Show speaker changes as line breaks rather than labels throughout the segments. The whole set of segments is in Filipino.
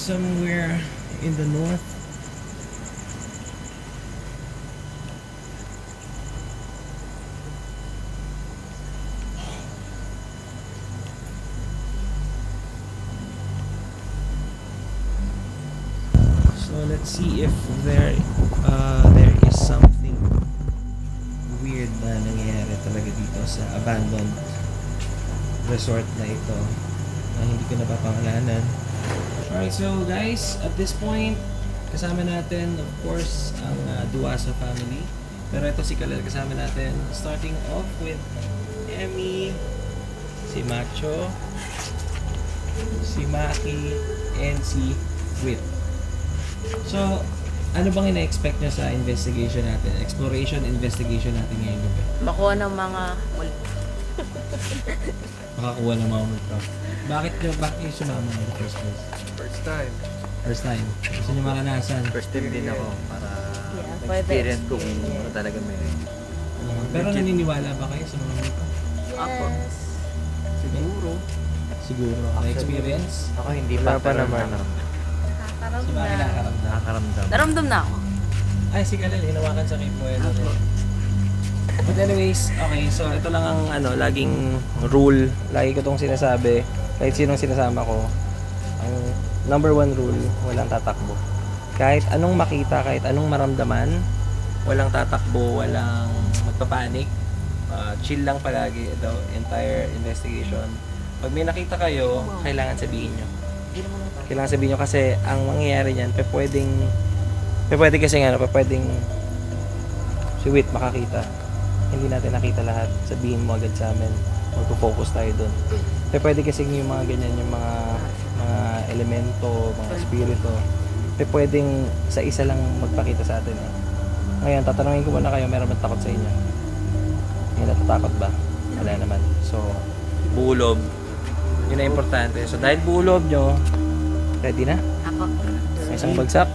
somewhere in the north. So let's see if there is something weird na nangyayari talaga dito sa abandoned resort na ito na hindi ko napapangalanan. Alright, so guys, at this point, kasama natin, of course, ang Duasa family. Pero ito si Kalel kasama natin. Starting off with Emmy, si Macho, si Maki, and si Wit. So, ano bang ina-expect nyo sa investigation natin? Exploration, investigation natin ngayon gabi?
Makuha ng mga multo.
Makakuha ng mga multo. Bakit kayo sumama in the first place?
First time.
First time. Gusto nyo maranasan?
First time din ako para
for the
experience kung ano talaga meron.
Pero naniniwala ba kayo sa mga multo?
Ako. Siguro.
Siguro. Na-experience?
Ako hindi pa naman.
Si Maki nakakaramdam.
Nakakaramdam.
Naramdam na ako.
Ay, si Kalel, hinawakan sa kipuelo. But anyways, okay, so ito lang ang laging rule. Lagi ko itong sinasabi. Kahit sinong sinasama ko. Ang number 1 rule, walang tatakbo. Kahit anong makita, kahit anong maramdaman, walang tatakbo, walang magpapanik. Chill lang palagi ito, entire investigation. Pag may nakita kayo, kailangan sabihin nyo. Kailangan sabihin nyo kasi ang mangyayari niyan, pwedeng si Wit makakita. Hindi natin nakita lahat. Sabihin mo agad sa amin. Magpo-focus tayo doon. Pwede kasi yung mga ganyan, yung mga elemento, mga spirito. Pwedeng sa isa lang magpakita sa atin. Ngayon, tatanungin ko muna kayo, meron ba takot sa inyo? May natatakot ba? Wala naman. So, buulob. Yun na importante. So, dahil buulob nyo, ready na?
Ako.
May isang bagsak.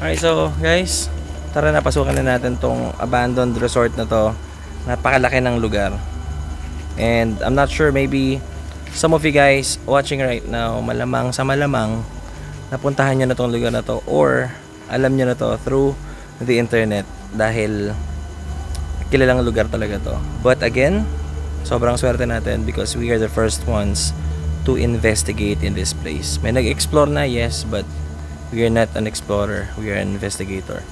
Alright, so guys, tara na, pasukan na natin tong abandoned resort na to. Napakalaki ng lugar. And I'm not sure, maybe some of you guys watching right now, malamang napuntahan nyo na tong lugar na to or alam nyo na to through the internet dahil kilalang lugar talaga to. But again, sobrang swerte natin because we are the first ones to investigate in this place. May nag-explore na, yes, but we are not an explorer. We are an investigator.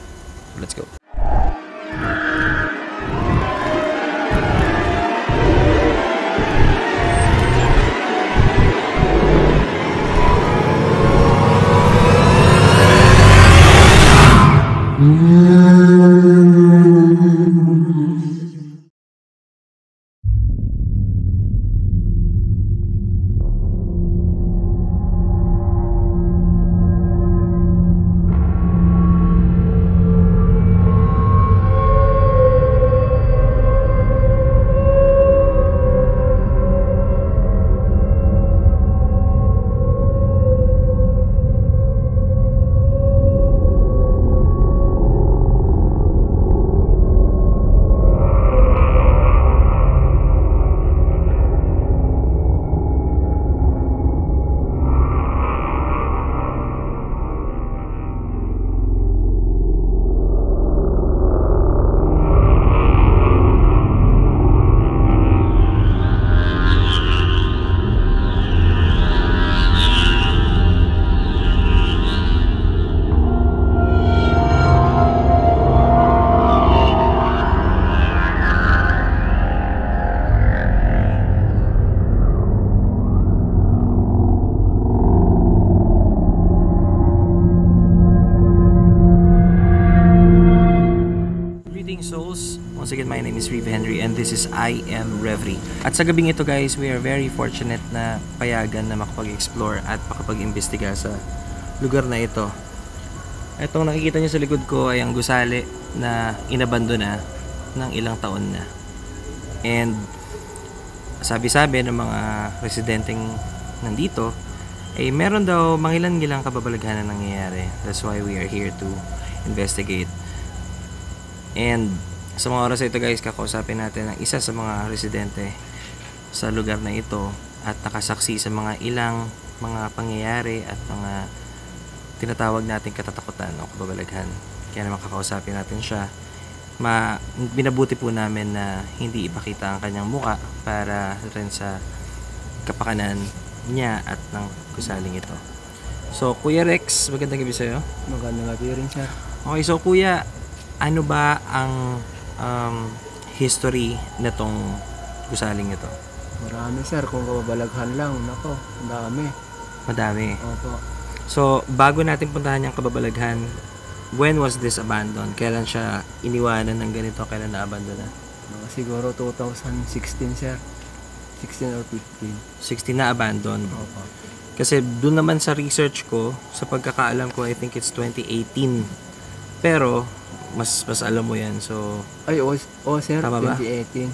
Let's go. Once again, my name is Reeve Henry and this is I Am Reverie. At sa gabing ito guys, we are very fortunate na payagan na makapag-explore at makapag-imbestiga sa lugar na ito. Itong nakikita niyo sa likod ko ay ang gusali na inabandona ng ilang taon na. And sabi-sabi ng mga residenteng nandito ay meron daw mangilan-ngilang kababalaghan na nangyayari. That's why we are here to investigate. And sa mga oras ito guys, kakausapin natin ang isa sa mga residente sa lugar na ito at nakasaksi sa mga ilang mga pangyayari at mga tinatawag nating katatakutan o kababalaghan. Kaya naman kakausapin natin siya. Binabuti po namin na hindi ipakita ang kanyang muka para rin sa kapakanan niya at ng gusaling ito. So, Kuya Rex, magandang gabi sa'yo.
Magandang gabi rin, sir.
Okay, so Kuya, ano ba ang history nitong gusaling ito?
Marami, sir. Kung kababalaghan lang, nako, ang dami.
Madami.
Opo.
So, bago natin puntahan yung kababalaghan, when was this abandoned? Kailan siya iniwanan ng ganito? Kailan na-abandon na?
Mga siguro 2016, sir. 16 or 15.
16 na abandoned.
Opo.
Kasi doon naman sa research ko, sa pagkakaalam ko, I think it's 2018. Pero, mas alam mo yan. So,
Ay, sir.
Tama ba?
2018.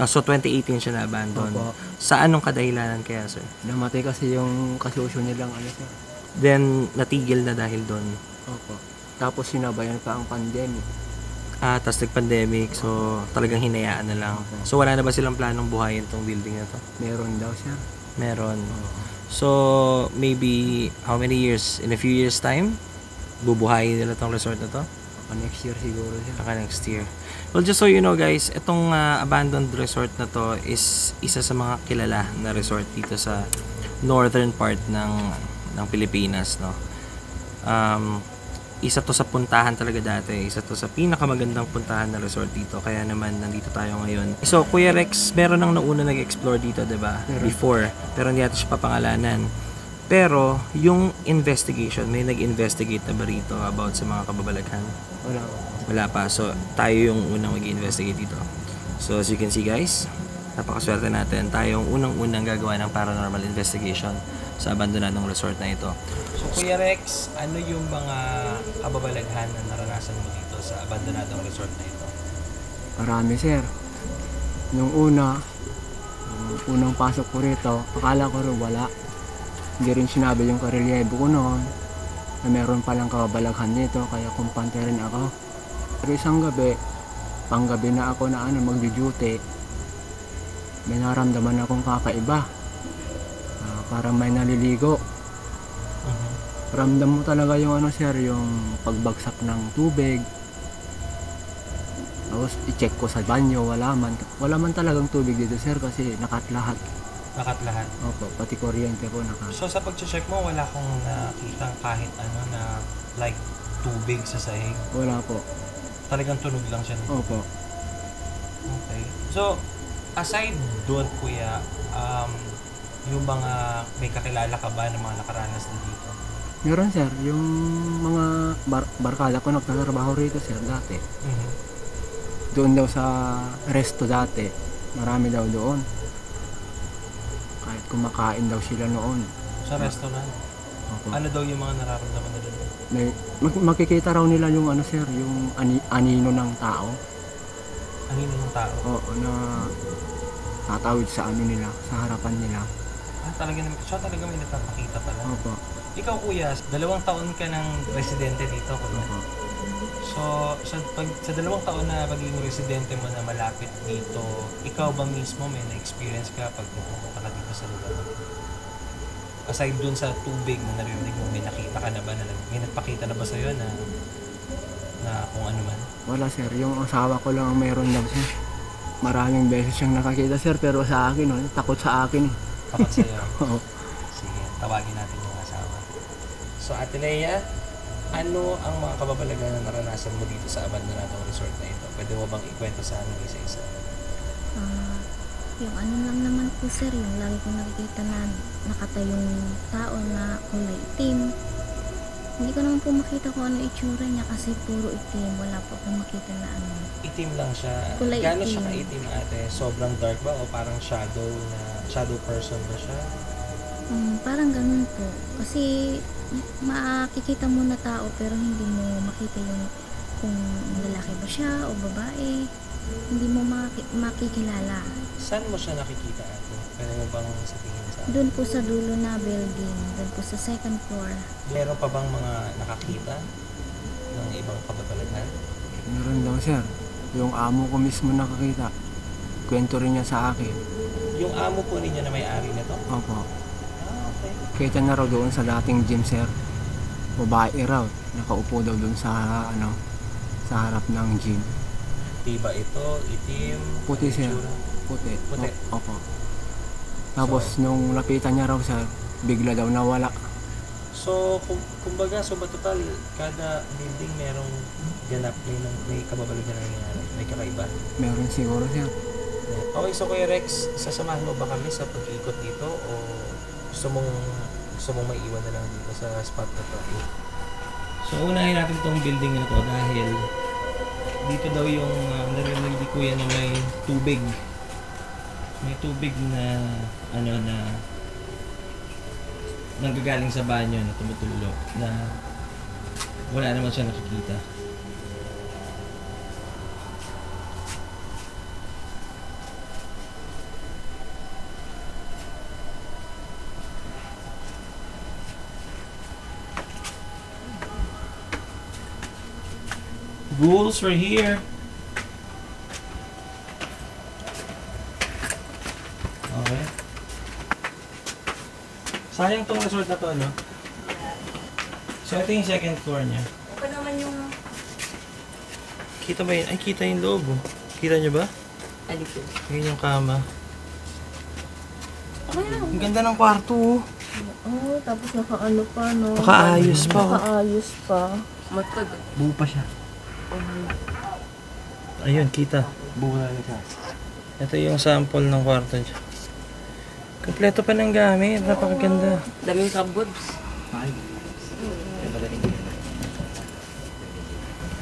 so 2018 siya na-abandon.
Opo.
Sa anong kadahilanan kaya, sir?
Namatay kasi yung kasusyo nilang ano, sir.
Then, natigil na dahil doon.
Opo. Tapos sinabayan pa ang pandemic.
Tapos nag-pandemic, so talagang hinayaan na lang. So, wala na ba silang planong buhayin tong building na to?
Meron daw, sir.
Meron.
Oo.
So, maybe how many years? In a few years time, bubuhayin nila tong resort na to?
Next year siguro, sir.
Baka next year. Well, just so you know guys, itong abandoned resort na to is isa sa mga kilala na resort dito sa northern part ng Pilipinas, no. Isa to sa puntahan talaga dati, isa to sa pinakamagandang puntahan na resort dito, kaya naman nandito tayo ngayon. So Kuya Rex, meron nang nauna nag-explore dito, 'di ba? Before, pero hindi natin siya papangalanan. Pero yung investigation, may nag-investigate na ba rito about sa mga kababalaghan?
Wala.
Wala pa. So, tayo yung unang mag-investigate dito. So, as you can see guys, napakaswerte natin. Tayo yung unang-unang gagawa ng paranormal investigation sa abandonadong resort na ito. So, Kuya Rex, ano yung mga kababalaghan na naranasan mo dito sa abandonadong resort na ito?
Marami, sir. Nung unang pasok ko rito, akala ko rin wala. Hindi rin sinabi yung karelyebo ko noon na meron palang kababalaghan dito, kaya kumpante rin ako. Pero isang gabi, panggabi na ako na magdi-duty, may naramdaman akong kakaiba. Parang may naliligo. Ramdam mo talaga yung sir, yung pagbagsak ng tubig. Tapos i-check ko sa banyo, wala man talagang tubig dito, sir, kasi nakat lahat.
Nakat lahat?
Opo, pati kuryente ko nakat.
So sa pag-check mo, wala kong nakitang kahit na like tubig sa sahig?
Wala po.
Talagang tunog lang siya?
Opo.
Okay. So, aside doon, Kuya, yung mga may kakilala ka ba ng mga nakaranas na dito?
Meron, sir, yung mga barkada ko nagtatrabaho rito, sir, dati. Doon daw sa resto dati, marami daw doon. Kahit kumakain daw sila noon.
Sa restaurant?
Opo.
Ano daw yung mga nararamdaman na doon?
Makikita raw nila yung sir, yung anino ng tao.
Anino ng tao?
Oo, na tatawid sa nila, sa harapan nila.
Talaga may napapakita pala.
Opo.
Ikaw, Kuya, 2 taon ka ng residente dito, Kuya.
Opo.
So, sa 2 taon na pagiging residente mo na malapit dito, ikaw ba mismo may na-experience ka pag pupunta ka dito sa lugar? Aside dun sa tubig na narinig mo, may nakita ka na ba? May nagpakita na ba sa'yo na kung ano man?
Wala, sir. Yung asawa ko lang ang meron daw, sir. Maraming beses siyang nakakita, sir, pero sa akin, takot sa akin.
Takot sa'yo?
Oo.
Sige, tawagin natin yung asawa. So, Ate Leia, ano ang mga kababalaghan na naranasan mo dito sa abandonadong resort na ito? Pwede mo bang ikwento sa amin isa-isa?
Yung lang naman po, sir, yung lagi kong nakikita na nakatayong tao na kulay itim. Hindi ko naman po makita kung ano itsura niya kasi puro itim. Wala po akong makita na
Itim lang siya.
Kulay
Gano'n
itim.
siya kaitim, ate? Sobrang dark ba? O parang shadow person ba siya?
Parang ganun po. Kasi makikita mo na tao pero hindi mo makita yung kung lalaki ba siya o babae. Hindi mo makikilala.
Saan mo siya nakikita, ate? Pwede mo bang sabihin sa akin?
Doon po sa dulo na building. Doon po sa second floor.
Meron pa bang mga nakakita ng ibang kababalaghan?
Meron daw, sir. Yung amo ko mismo nakakita. Kwento rin niya sa akin.
Yung amo po ninyo na may-ari nito?
Opo.
Okay.
Kita na raw doon sa dating gym, sir. Babae raw. Nakaupo daw doon sa sa harap ng gym.
Iba ito, itim,
Puti, sir.
itsura.
Puti.
Puti.
Opo. Tapos nung lapitan niya raw, sir, bigla daw nawala.
So, kumbaga, so ba total, kada building merong ganap, may kababalog na nangyayari, may kakaiba.
Meron siguro, sir.
Okay, so Kuya Rex, sasamahan mo ba kami sa pag-ikot dito o gusto mong maiwan na lang dito sa spot na to? So, unahin natin tong building na to dahil dito daw yung narinig ni Kuya na may tubig. May tubig na na nanggagaling sa banyo na tumutulo na wala naman siya nakikita. Rules are here. Okay. Sayang tong resort na to, no? So, ito yung second floor niya.
Okay naman yung...
Kita ba yun? Ay, kita yung loob, oh. Kita nyo ba?
Alipin.
Yun yung kama.
Okay lang.
Ang ganda ng kwarto, oh.
Oh, tapos nakaano pa, no?
Nakaayos pa, oh.
Nakaayos pa. Matagal.
Buo pa siya. Ayun, kita.
Buo na siya.
Ito yung sample ng kwarto niya. Kompleto pa ng gamit. Napakaganda.
Daming cupboards.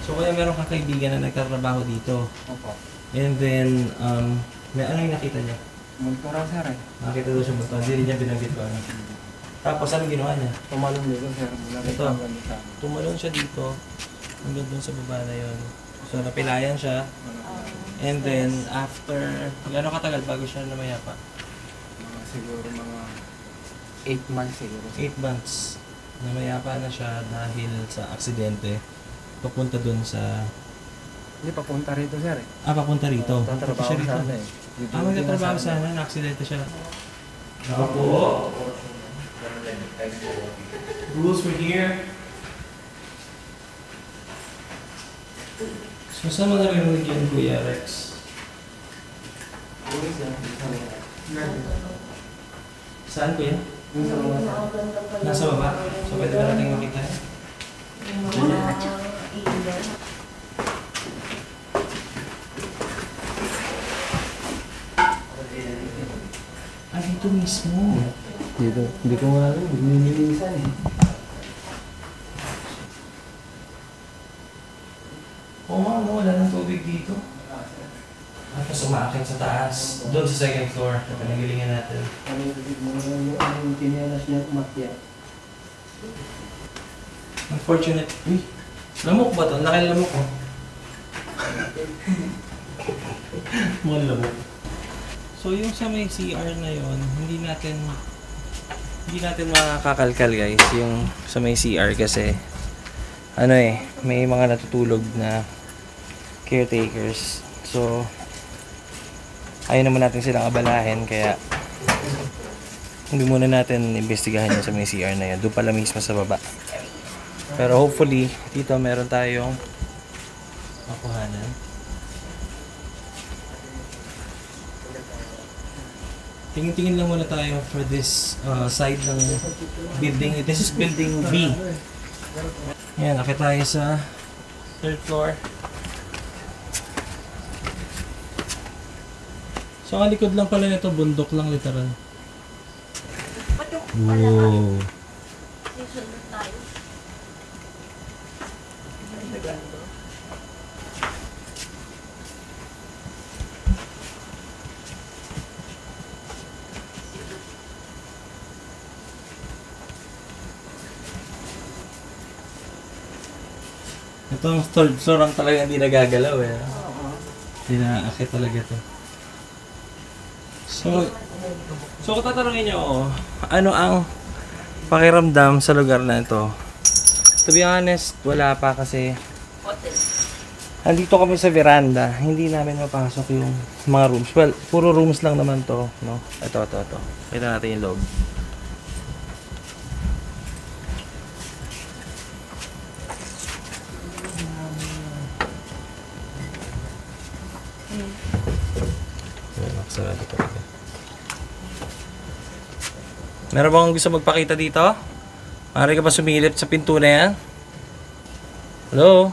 So, kaya meron kang kaibigan na nagtatrabaho dito.
Opo.
And then, may ano yung nakita niya?
Multo raw, sir, eh.
Nakita daw siya multo. Hindi rin niya binanggit ko ano. Tapos, anong ginawa niya?
Tumalong dito, sir. Mula
Ito.
hanggang dito.
Tumalon siya dito. Hanggang dun sa baba na yun. So, napilayan siya. And then, after, gano'ng katagal bago siya namayapa?
Siguro mga 8 months siguro.
8 months. Namayapa na siya dahil sa aksidente. Papunta dun sa...
Hindi, papunta rito, sir, eh.
papunta rito.
Tatrabaho
Papunta siya rito.
sana, eh.
Magtatrabaho sana. Na-aksidente siya. Ako po. Rules were here. So, saan mo narinig yan, Kuya Rex? Saan, Kuya? Nasa baba? So, pwede ba natin makita yan? Ah, dito mismo.
Dito. Hindi ko nga alam. Nililisan, eh.
Oo nga, no, wala ng tubig dito. Tapos umaakit sa taas. Doon sa second floor. Na panagilingan natin.
Yung tinialas niya umakyat.
Unfortunate. Uy, lamok ba to? Laki ng lamok, oh. Mga lamok. So yung sa may CR na yon, hindi natin makakalkal, guys, yung sa may CR kasi ano eh, may mga natutulog na caretakers. So ayaw naman natin silang abalahin, kaya hindi muna natin imbestigahan yung sa may CR na yun. Doon pala mismo sa baba. Pero hopefully, dito meron tayong makuhanan. Tingin-tingin lang muna tayo for this side ng building. This is building B. Yan, akit tayo sa third floor. So, ang likod lang pala nito, bundok lang literal. Wow. Ito ang third floor ang talaga hindi nagagalaw eh. Hindi naaakit talaga to. So kung tatanungin nyo ako, ano ang pakiramdam sa lugar na ito? To be honest, wala pa kasi andito kami sa veranda, hindi namin mapasok yung mga rooms. Well, puro rooms lang naman to, no? Ito. Kita natin yung loob. Ayan, nakasarado talaga. Meron bang gusto magpakita dito? Maaari ka ba sumilip sa pinto na yan? Hello?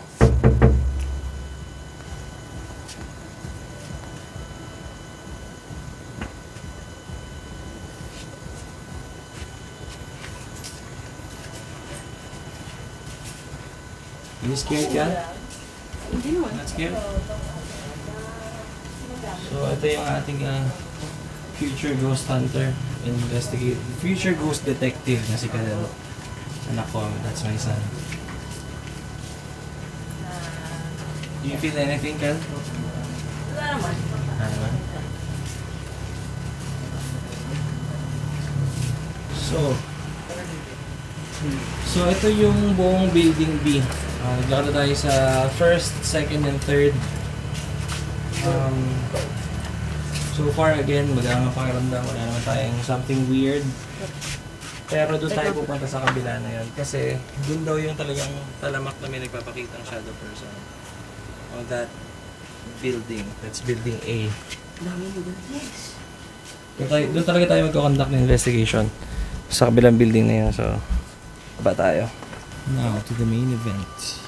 You scared ka?
Hindi naman.
Not scared? So, ito yung ating future ghost hunter, future ghost detective na si Kalero. Anak ko, that's my son. Do you feel anything, Kal?
Wala naman.
Wala naman. So ito yung buong building B. Naglakad na tayo sa first, second, and third. So far again, magandang pakiramdam. Wala naman tayong something weird. Pero doon tayo pupunta sa kabila na yun. Kasi doon daw yung talagang talamak na may nagpapakita ng shadow person. On that building. That's building A.
Dami mo doon. Yes.
Doon talaga tayo magkakonduct ng investigation. Sa kabilang building na yun. So, baba tayo. Now, to the main event.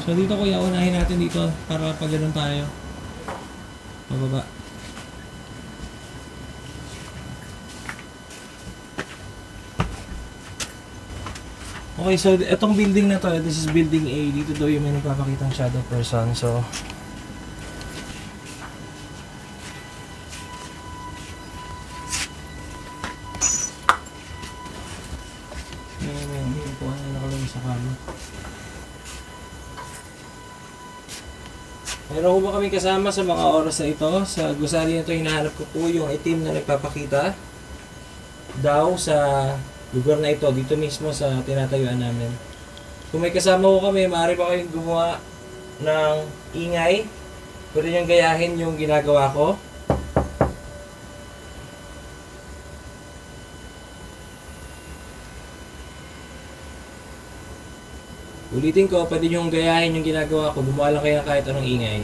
So dito kuya, unahin natin dito para pag ganun tayo. Pababa. Okay, so etong building na to, this is building A. Dito daw yung may nagpapakitang shadow person. So hindi po nakalagay sa kama. Meron ko ba kami kasama sa mga oras na ito? Sa gusali na ito, hinahanap ko po yung itim na nagpapakita daw sa lugar na ito, dito mismo sa tinatayuan namin. Kung may kasama ko kami, maaari ba kayong gumawa ng ingay? Pwede niyong gayahin yung ginagawa ko. Ulitin ko, pwede niyong gayahin yung ginagawa ko. Gumawa lang kayo ng kahit anong ingay.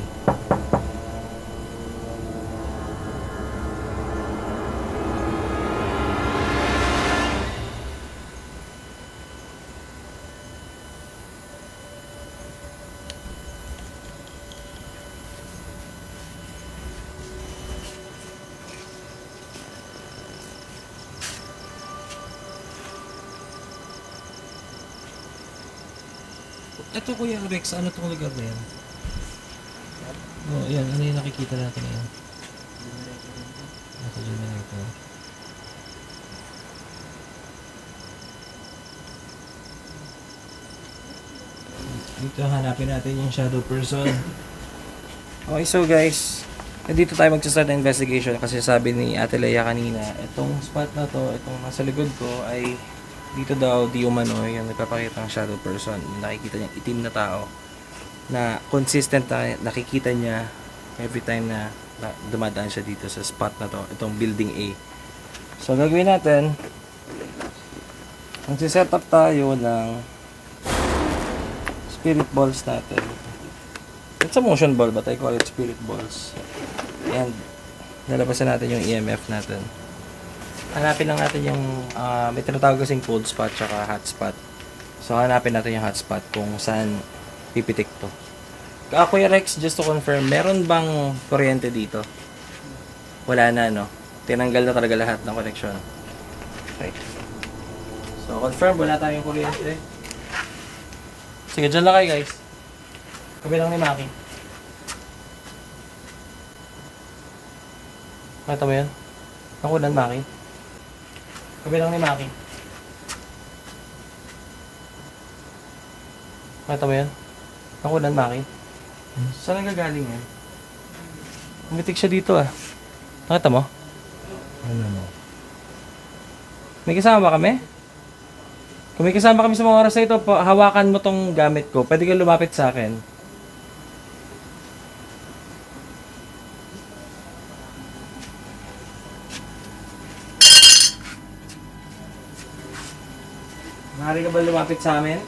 Ito Kuya Rex, ano itong lugar na yan? Oh, yan. Ano yung nakikita natin yan? Ito generator. Dito hanapin natin yung shadow person. Okay, so guys, dito tayo magsastart ng investigation kasi sabi ni Ate Leia kanina, itong spot na to, itong nasa likod ko ay dito daw di umano yung nagpapakita ng shadow person. Nakikita niya itim na tao na consistent na nakikita niya every time na dumadaan siya dito sa spot na to, itong building A. So gagawin natin, magsiset up tayo ng spirit balls natin. It's a motion ball but I call it spirit balls. And lalabasan natin yung EMF natin. Hanapin lang natin yung may tinatawag kasing cold spot tsaka hot spot. So hanapin natin yung hot spot kung saan pipitik to. Kuya Rex, just to confirm, meron bang kuryente dito? Wala na, no? Tinanggal na talaga lahat ng connection. Okay. So confirm, wala tayong kuryente. Sige, dyan lang kayo guys. Kabilang ni Maki. Makita mo yun? Nakunan Maki. Kabilang ni Maki. Makita mo yan? Nakunan Maki. Saan ang gagaling yan? Umitik siya dito ah. Nakita mo? Ano mo? May kasama ba kami? Kung may kasama kami sa mga oras na ito, hawakan mo tong gamit ko. Pwede ka lumapit sa akin. Maaari ka ba lumapit sa amin?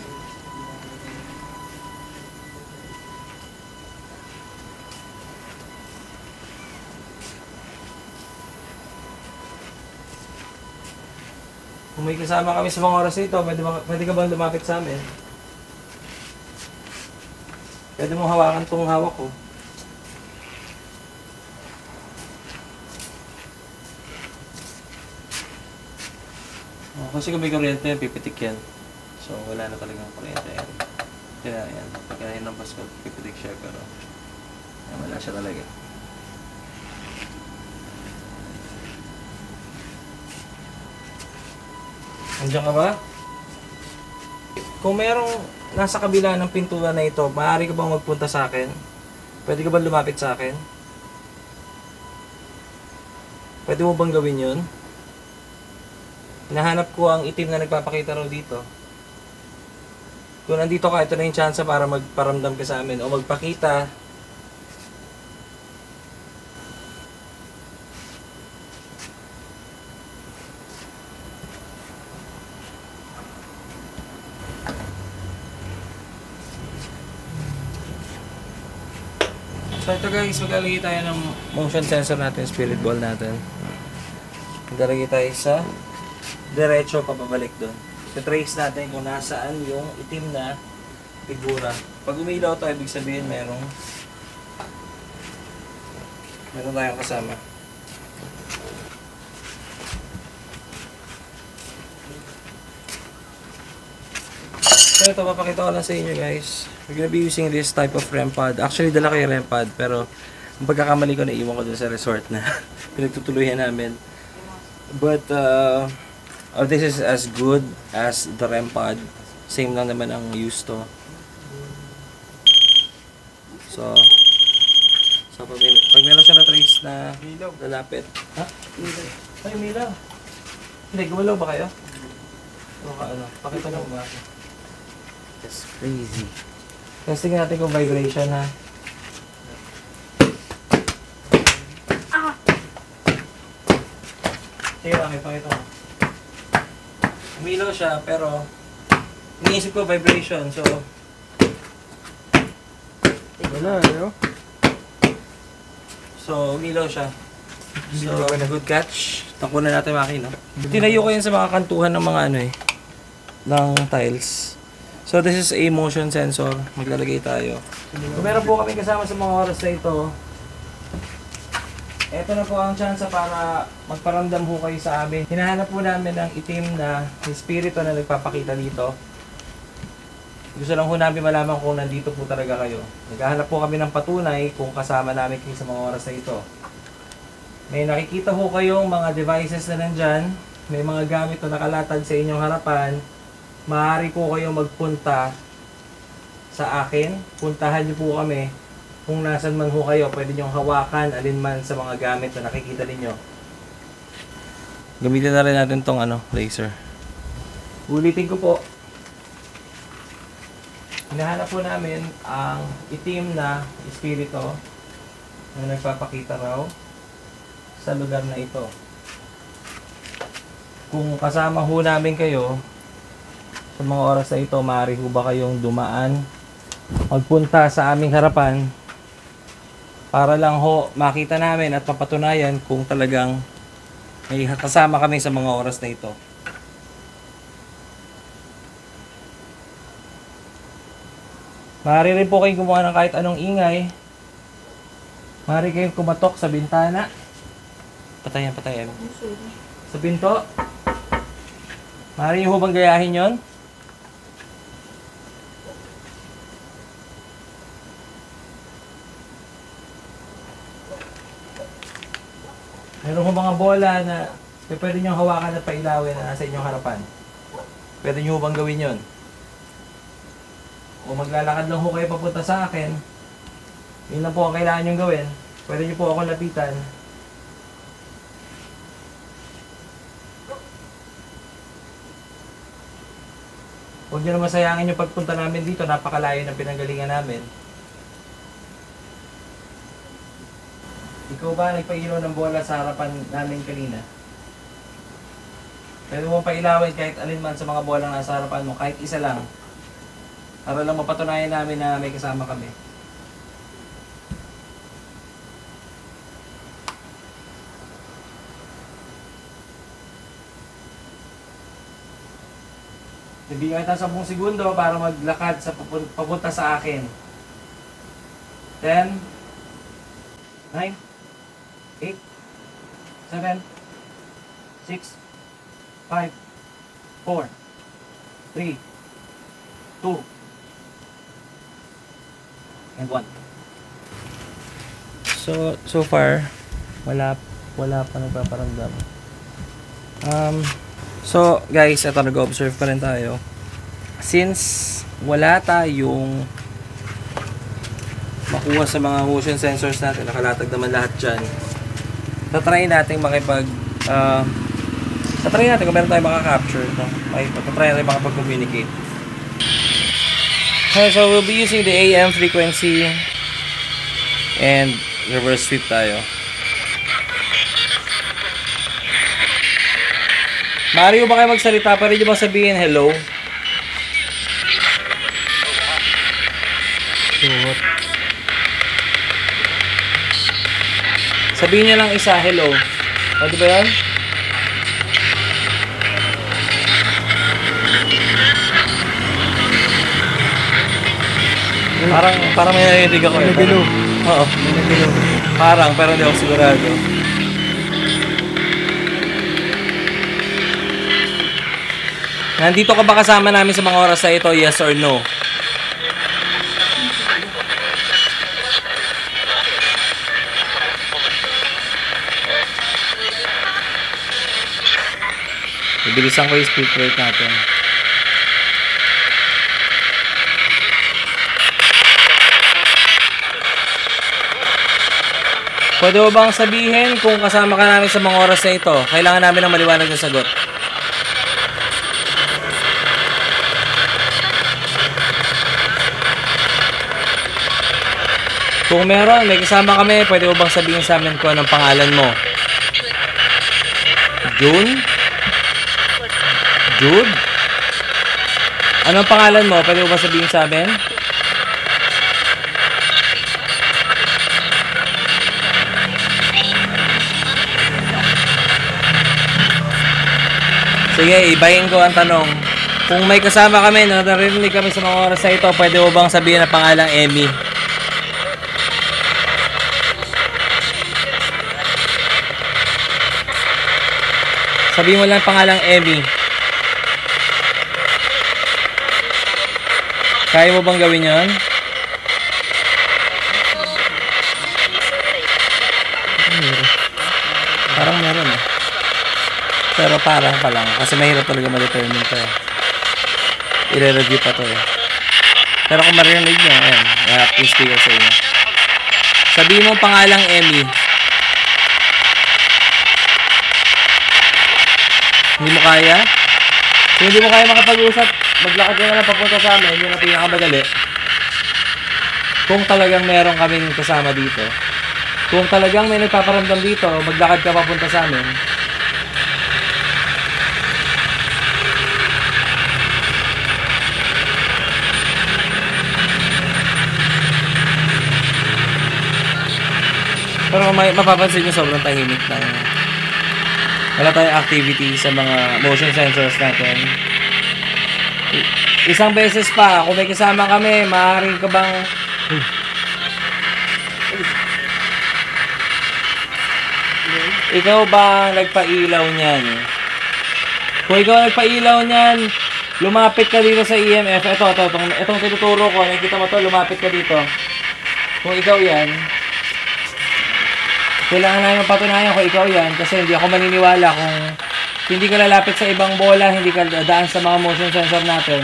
Kung may kasama kami sa mga oras nito, pwede ka bang lumapit sa amin? Pwede mong hawakan tong hawak ko. Oh, kasi kung may kuryente, pipitik yan. So, wala na talagang kuryente yan. Kaya yan, pagka hinampas ko, pipitik siya, pero yan, wala siya talaga. Andiyan ka ba? Kung merong nasa kabila ng pintuan na ito, maaari ka bang magpunta sa akin? Pwede ka bang lumapit sa akin? Pwede mo bang gawin yun? Hinahanap ko ang itim na nagpapakita raw dito. Kung nandito ka, ito na yung chance para magparamdam ka sa amin o magpakita. So ito guys, maglalagay tayo ng motion sensor natin, spirit ball natin. Maglalagay tayo sa diretso papabalik doon. I-trace natin kung nasaan yung itim na figura. Pag umilaw ito, ibig sabihin meron tayong kasama. So ito, papakita ko lang sa inyo guys. We're gonna be using this type of REM pod. Actually, dala ko yung REM pod, pero ang pagkakamali ko, naiwan ko dun sa resort na pinagtutuluyan namin. But, this is as good as the REM pod. Same lang naman ang use to. So pag meron siya na trace na lalapit. Ha? Ay, umilaw. Hindi, gumalaw ba kayo? O ano? Pakita lang ba? That's crazy. Testing natin kung vibration ha. Sige lang, ipakita mo. Umilaw siya, pero iniisip ko vibration, so
Wala, yo.
so umilaw siya. So, good catch. Takbo na natin makina. Tinayo ko yan sa mga kantuhan ng mga ano ng tiles. So, this is a motion sensor. Maglalagay tayo. Kung meron po kami kasama sa mga oras na ito, ito na po ang chance para magparamdam ho kayo sa amin. Hinahanap po namin ang itim na espiritu na nagpapakita dito. Gusto lang ho namin malaman kung nandito po talaga kayo. Naghahanap po kami ng patunay kung kasama namin kayo sa mga oras na ito. May nakikita ho kayong mga devices na nandyan. May mga gamit na nakalatag sa inyong harapan. Maaari po kayong magpunta sa akin. Puntahan niyo po kami. Kung nasan man ho kayo, pwede niyong hawakan alinman sa mga gamit na nakikita ninyo. Gamitin na rin natin tong laser. Ulitin ko po. Hinahanap po namin ang itim na espiritu na nagpapakita raw sa lugar na ito. Kung kasama ho namin kayo sa mga oras na ito, maaari ho ba kayong dumaan, magpunta sa aming harapan para lang ho makita namin at papatunayan kung talagang may kasama kami sa mga oras na ito. Maaari rin po kayong gumawa ng kahit anong ingay. Maaari kayong kumatok sa bintana. Patayan. Sa pinto. Maaari nyo ho bang gayahin yon? Meron ho mga bola na pwede nyo hawakan at pailawin na nasa inyong harapan. Pwede nyo ho bang gawin yon? O maglalakad lang ho kayo papunta sa akin, yun lang po ang kailangan nyo gawin. Pwede nyo po ako lapitan. Huwag nyo naman sayangin yung pagpunta namin dito, napakalayo ng pinanggalingan namin. Ikaw ba nagpailaw ng bola sa harapan namin kanina? Pwede mo pailawin kahit alin man sa mga bolang nasa harapan mo, kahit isa lang. Para lang mapatunayan namin na may kasama kami. Bibigyan kita 10 segundo para maglakad sa papunta sa akin. 10, 9, 8, 7, 6, 5, 4, 3, 2, and 1. So far, wala pa nagpaparamdam. So guys, ito nag-observe pa rin tayo. Since wala tayong makuha sa mga motion sensors natin, nakalatag naman lahat dyan, tatry natin tatry natin kung meron tayong makaka-capture, no? Tatry natin makapag-communicate. Okay, so we'll be using the AM frequency and reverse sweep tayo. Mario ba kayo magsalita? Pwede nyo bang sabihin hello? Sabihin nyo lang isa, hello. Pwede ba yan? Parang may narinig ako.
Nagilo.
Oo.
Nagilo.
Parang, pero hindi ako sigurado. Nandito ka ba kasama namin sa mga oras na ito? Yes or no? Ibilisan ko yung speed rate natin. Pwede mo bang sabihin kung kasama ka namin sa mga oras na ito? Kailangan namin ng maliwanag na sagot. Kung meron, may kasama kami, pwede mo bang sabihin sa amin kung anong pangalan mo? June? Jude? Anong pangalan mo? Pwede mo bang sabihin sa amin? Sige, ibahin ko ang tanong. Kung may kasama kami, narinig kami sa mga oras na ito, pwede mo bang sabihin na pangalang Emmy? Sabihin mo lang pangalang Emmy. Kaya mo bang gawin yon? Parang meron eh. Pero parang pa lang. Kasi mahirap talaga ma-determine to eh. I-review pa to eh. Pero kung marinig nyo, ayan. I-up yung speaker sa inyo. Sabihin mo pangalang Emmy. Hindi mo kaya? Kung hindi mo kaya makapag-usap, maglakad ka na lang papunta sa amin. Yun ang pinakamadali. Kung talagang meron kaming kasama dito. Kung talagang may nagpaparamdam dito, maglakad ka papunta sa amin. Pero mapapansin nyo sobrang tahimik lang. Wala tayong activity sa mga motion sensors natin. Isang beses pa, kung may kasama kami, maaaring ka bang... Ikaw ba nagpailaw niyan? Kung ikaw nagpailaw niyan, lumapit ka dito sa EMF. Itong tinuturo ko, nakikita mo to, lumapit ka dito. Kung ikaw yan, kailangan namin patunayan kung ikaw yan kasi hindi ako maniniwala kung hindi ka lalapit sa ibang bola, hindi ka daan sa mga motion sensor natin.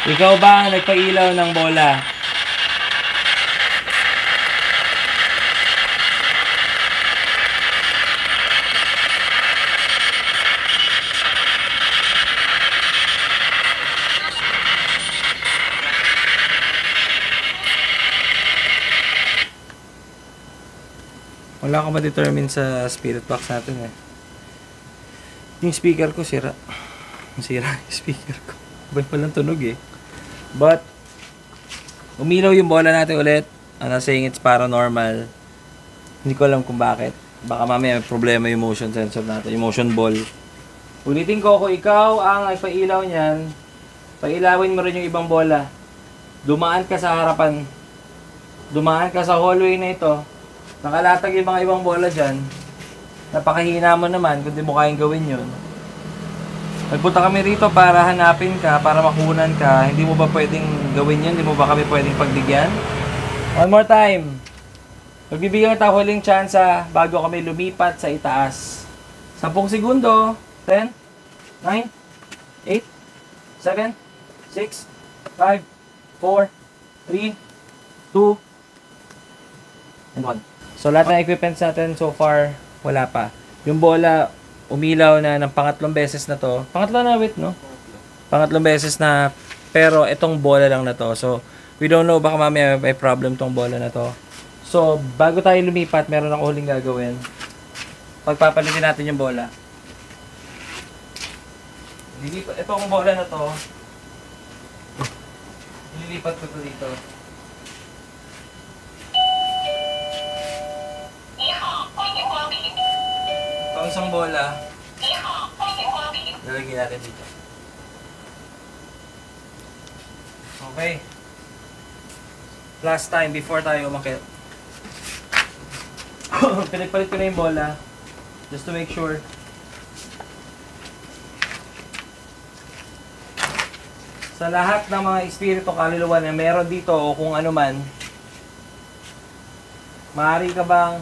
Ikaw ba ang nagpailaw ng bola? Wala ka ma-determine sa spirit box natin eh. Yung speaker ko sira. Sira yung speaker ko. Iba palang tunog eh. But, umilaw yung bola natin ulit. I'm not saying it's paranormal. Hindi ko alam kung bakit. Baka mamaya may problema yung motion sensor natin, yung motion ball. Ulitin ko, kung ikaw ang nagpailaw niyan, pailawin mo rin yung ibang bola. Dumaan ka sa harapan. Dumaan ka sa hallway na ito. Nakalatag yung mga ibang bola dyan. Napakahina mo naman kung di mo kayang gawin yun. Nagpunta kami rito para hanapin ka, para makunan ka. Hindi mo ba pwedeng gawin yun? Hindi mo ba kami pwedeng pagbigyan? One more time. Magbibigyan kita huling tsansa bago kami lumipat sa itaas. 10 segundo. 10, 9, 8, 7, 6, 5, 4, 3, 2, and 1. So lahat ng equipments natin so far, wala pa. Yung bola, umilaw na ng pangatlong beses na to. Pangatlo na, wait, no? Pangatlong beses na, pero itong bola lang na to. So, we don't know, baka mamaya may problem tong bola na to. So, bago tayo lumipat, meron ako huling gagawin. Pagpapalitin natin yung bola. Itong bola na to, nililipat ko to dito. Itong isang bola, lalagyan natin dito. Okay. Last time, before tayo umakit. Pinagpalit ko na yung bola. Just to make sure. Sa lahat ng mga espiritu kaluluwa na meron dito o kung ano man, maaari ka bang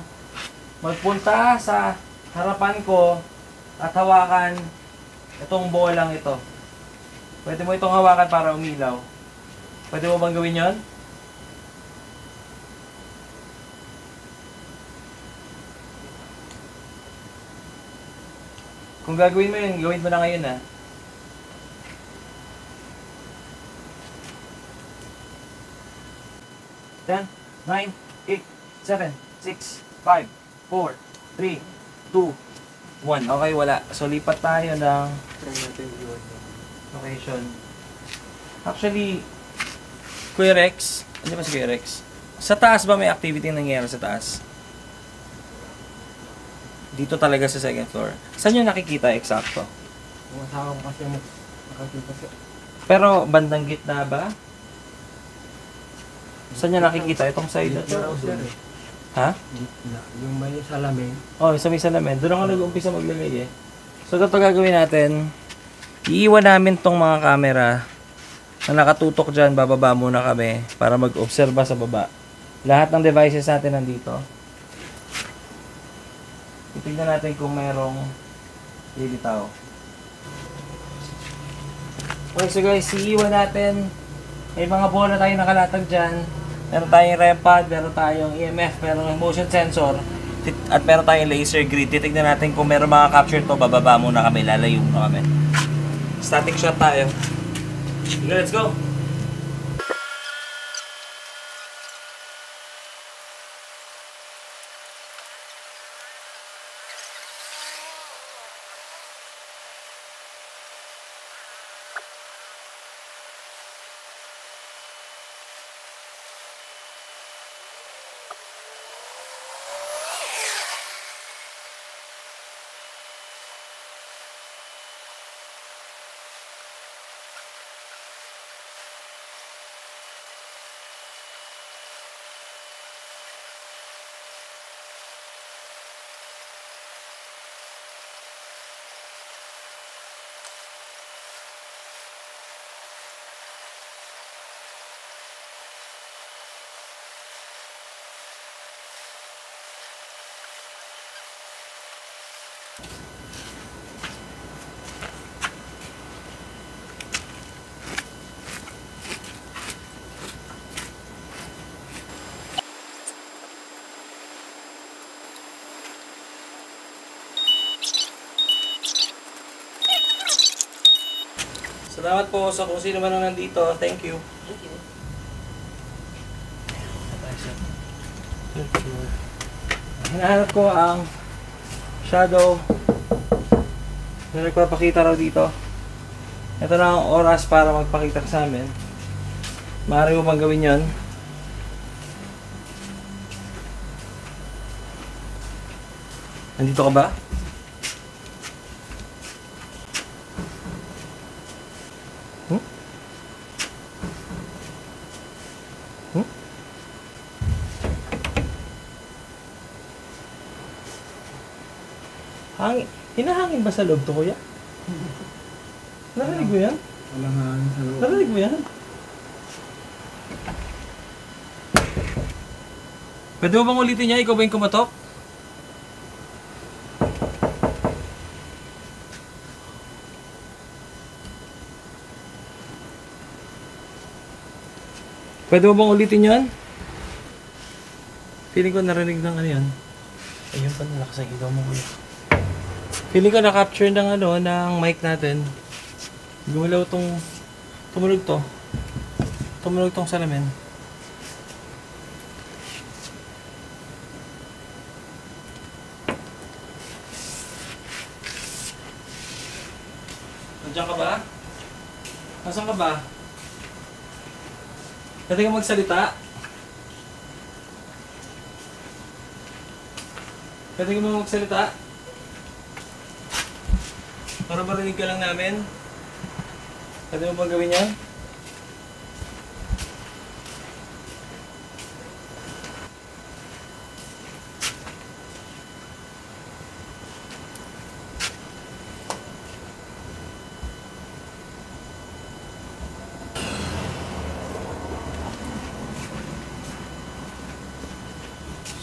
magpunta sa harapan ko at hawakan itong bolang ito. Pwede mo itong hawakan para umilaw. Pwede mo bang gawin yon? Kung gagawin mo yun, gawin mo na ngayon ha. Ten, 9, 8, 7, 6, 5, 4, 3, 2, 1. Okay, wala. So, lipat tayo ng location. Actually, Kuya Rex, hindi ba si Kuya Rex? Sa taas ba may activity nangyayari sa taas? Dito talaga sa second floor. Saan nyo nakikita eksakto?
Yung asawa ko kasi nakakita siya.
Pero bandang gitna ba? Saan nyo nakikita? Itong side na to? Ha?
Gitna. Yung may salamin.
Oh, sa may salamin. Doon ako nag-umpisa maglagay eh. So, ito gagawin natin. Iiwan namin tong mga camera na nakatutok dyan. Bababa muna kami para mag-obserba sa baba. Lahat ng devices natin nandito. Titignan natin kung merong lilitaw. Okay, so guys, iiwan natin. May mga bola tayo nakalatag dyan. Meron tayong REM pad, meron tayong EMF, meron motion sensor, at meron tayong laser grid. Titignan natin kung meron mga capture to. Bababa muna kami, lalayo muna kami. Static shot tayo. Okay, let's go! Salamat po sa kung sino man ang nandito. Thank you.
Thank you.
Hinahanap ko ang shadow na nagpapakita raw dito. Ito na ang oras para magpakita sa amin. Maaari mo bang gawin yon? Nandito ka ba? Hmm? Hmm? Hinahangin ba sa loob to, kuya? Narinig mo yan?
Walang hangin sa loob.
Narinig mo yan? Pwede mo bang ulitin niya? Ikaw ba yung kumatok? Pwede mo bang ulitin yan? Feeling ko narinig ng ano yan. Ayun pa, nalakas ang ilaw mo, kuya. Feeling ko na-capture ng ano, ng mic natin. Gumalaw tong... Tumunog to. Tumunog tong salamin. Nandiyan ka ba? Nasaan ka ba? Pwede ka magsalita? Pwede ka magsalita? Para marinig ka lang namin? Pwede mo bang gawin yan?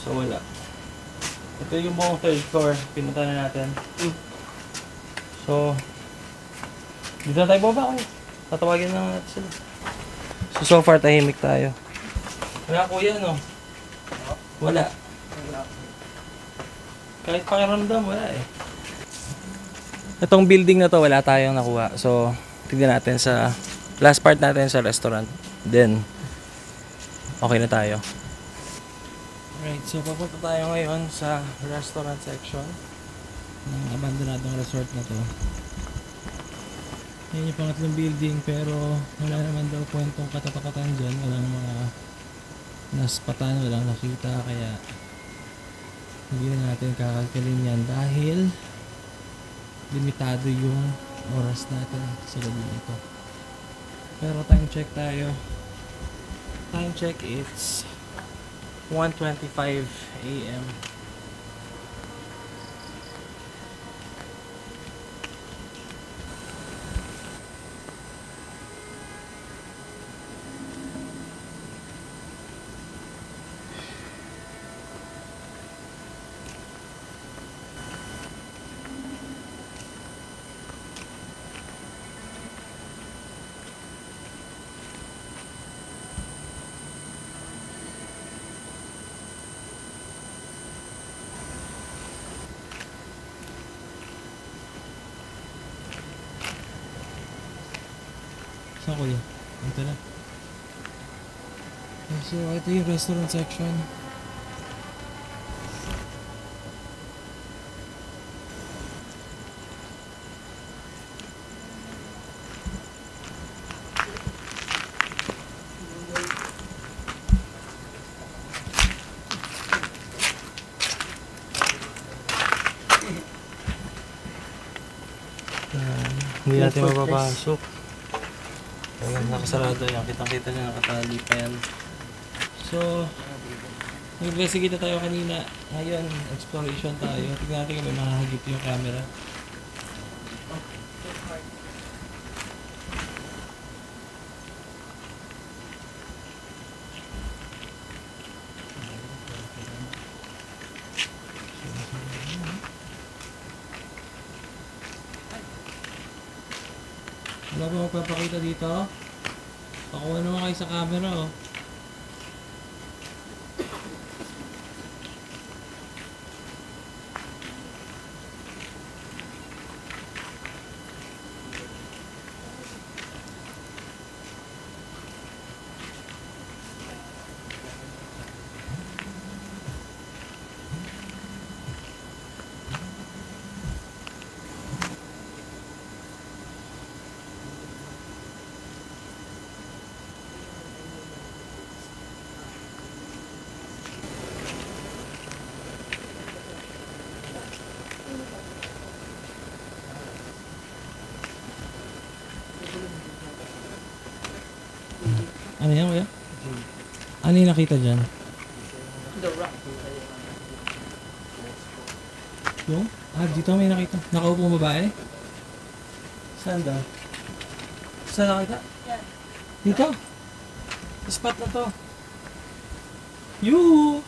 So wala. Ito yung buong third floor. Pinunta na natin. So, dito na tayo baba. Tatawagin na natin sila. So far, tahimik tayo. Wala kuya, no? Wala. Kahit pakiramdam, wala eh. Itong building na to, wala tayong nakuha. So, tignan natin sa last part natin sa restaurant. Then, okay na tayo. Alright, so papunta tayo ngayon sa restaurant section ng abandonadong resort na to. Yan yung pangatlong building, pero wala naman daw kwentong katapakatan dyan. Walang mga naspatan, walang nakita, kaya hindi na natin kakalkalin yan dahil limitado yung oras natin sa gabi nito. Pero time check tayo. Time check, it's 1:25 AM. Saan kuya? Ito na. So, ito yung restaurant section. Hindi natin mapapasok. Ayan, nakasarado yan. Kitang-kita niya, nakatali pa yan. So, nag-investigate tayo kanina. Ngayon, exploration tayo. Tignan natin kung may mahahagip yung camera. Wala ba magpapakita dito? Pakuha naman kayo sa camera, oh. Ano yan, kuya? Ano yung nakita dyan?
The Rock.
Yung? Dito may nakita. Nakaupong babae? Saan daw? Saan nakita?
Yan.
Dito? Spot na to. Yoo!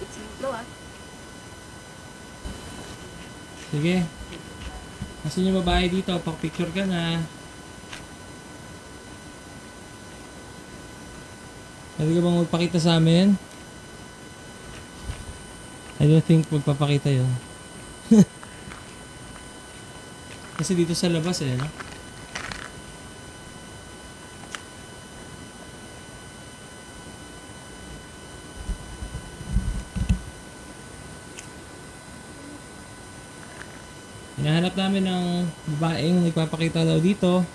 It's slow ah.
Sige. Nasaan yung babae dito? Pag-picture ka na. Pwede ka bang magpakita sa amin? I don't think magpapakita yun. Kasi dito sa labas no? Hinahanap namin ng babaeng nagpapakita daw dito.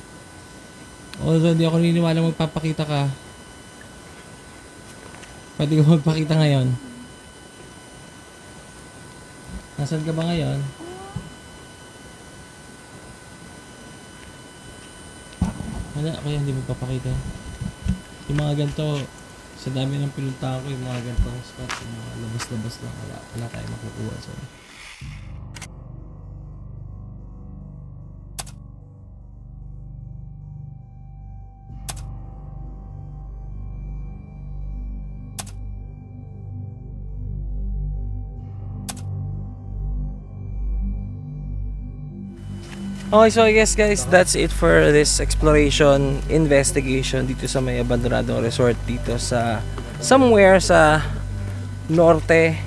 Although di ako niniwala magpapakita ka. Pwede ka magpakita ngayon. Nasaan ka ba ngayon? Wala, kaya hindi magpapakita. Yung mga ganito, sa dami ng pinunta ko, yung mga ganitong spot, yung mga labas-labas lang, wala tayong makukuha. So, okay, so I guess guys, that's it for this exploration, investigation dito sa may abandonadong resort dito sa somewhere sa norte.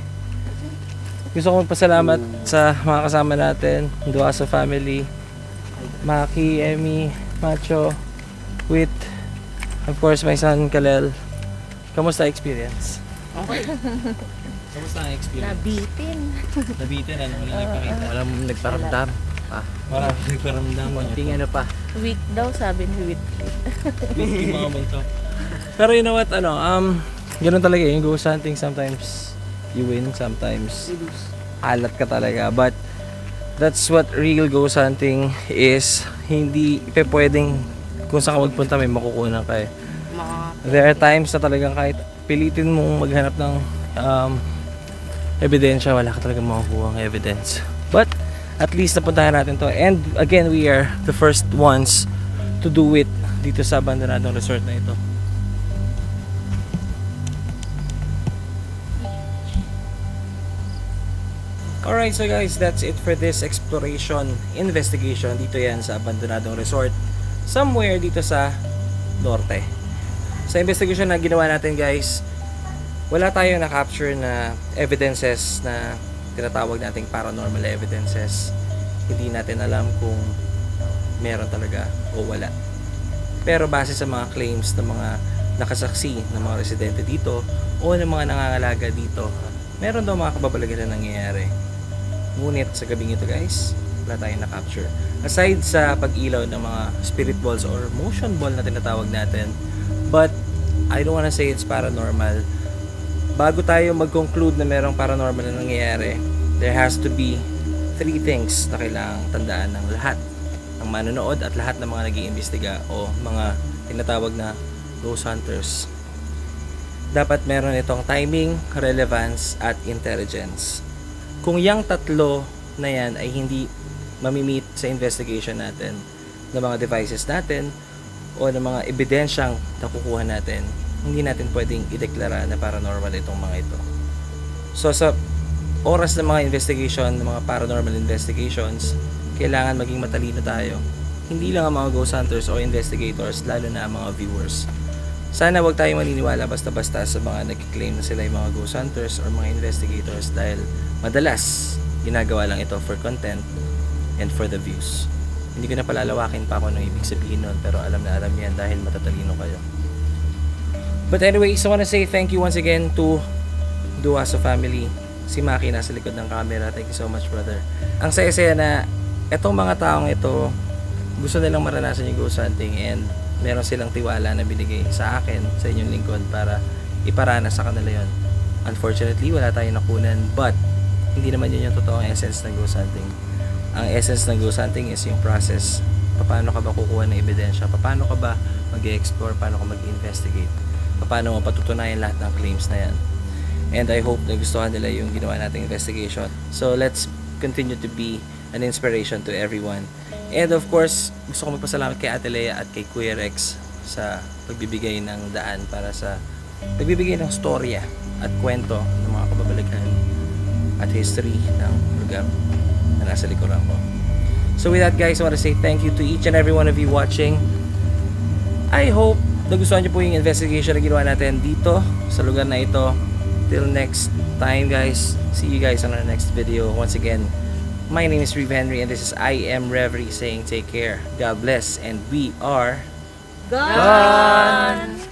Gusto ko magpasalamat sa mga kasama natin, Duaso family, Maki, Emmy, Macho, with of course my son Kalel. Kamusta experience?
Okay.
Kamusta ang experience?
Nabitin.
Nabitin, ano? Wala nagpakita.
Walang nagparamdam.
Maraming nagparamdam.
Konting ano pa.
Weak daw, sabi ni Weak.
Yung mga multo. Pero you know what, ganun talaga yung ghost hunting. Sometimes you win, sometimes alat ka talaga. But that's what real ghost hunting is. Hindi pwedeng kung saan ka magpunta may makukunan ka eh. There are times na talagang kahit pilitin mong maghanap ng ebidensya, wala ka talagang makukuha ng evidence. But at least napuntahan natin to. And again, we are the first ones to do it dito sa abandonadong resort na ito. Alright, so guys, that's it for this exploration, investigation. Dito yan sa abandonadong resort. Somewhere dito sa norte. Sa investigation na ginawa natin guys, wala tayong na-capture na evidences na tinatawag nating paranormal evidences. Hindi natin alam kung meron talaga o wala. Pero base sa mga claims ng mga nakasaksi ng mga residente dito o ng mga nangangalaga dito, meron daw mga kababalagan na nangyayari. Ngunit sa gabing ito guys, wala tayong na-capture. Aside sa pag-ilaw ng mga spirit balls or motion ball na tinatawag natin, but I don't wanna say it's paranormal. Bago tayo mag-conclude na merong paranormal na nangyayari, there has to be 3 things na kailangang tandaan ng lahat ng manonood at lahat ng mga nag-iimbestiga o mga tinatawag na ghost hunters. Dapat meron itong timing, relevance, at intelligence. Kung yung tatlo na yan ay hindi mamimit sa investigation natin ng mga devices natin o ng mga ebidensyang nakukuha natin, hindi natin pwedeng ideklara na paranormal itong mga ito. So sa oras ng mga investigation, ng mga paranormal investigations, kailangan maging matalino tayo. Hindi lang ang mga ghost hunters o investigators, lalo na ang mga viewers. Sana wag tayong maniniwala basta-basta sa mga nag-claim na sila yung mga ghost hunters or mga investigators dahil madalas ginagawa lang ito for content and for the views. Hindi ko na palalawakin pa kung anong ibig sabihin nun, pero alam na alam yan dahil matatalino kayo. But anyways, I wanna say thank you once again to Duaso family. Si Maki nasa likod ng camera. Thank you so much, brother. Ang saya-saya na etong mga taong ito gusto nilang maranasan yung ghost hunting and meron silang tiwala na binigay sa akin, sa inyong lingkod para iparana sa kanila yon. Unfortunately, wala tayong nakunan, but hindi naman yun yung totoong essence ng ghost hunting. Ang essence ng ghost hunting is yung process Paano ka ba kukuha ng ebidensya? Paano ka ba mag-explore? Paano ka mag-investigate? Paano mo patutunayan lahat ng claims na yan? And I hope na gustuhan nila yung ginawa nating investigation. So let's continue to be an inspiration to everyone. And of course, gusto ko magpasalamat kay Ate Lea at kay Kuya Rex sa pagbibigay ng daan para sa pagbibigay ng storya at kwento ng mga kababalaghan at history ng lugar na nasa likuran ko. So with that, guys, I want to say thank you to each and every one of you watching. I hope nagustuhan niyo po yung investigation na ginawa natin dito sa lugar na ito. Till next time, guys. See you guys on our next video. Once again, my name is Reeve Henry and this is I Am Reverie saying take care. God bless and we are
Gone!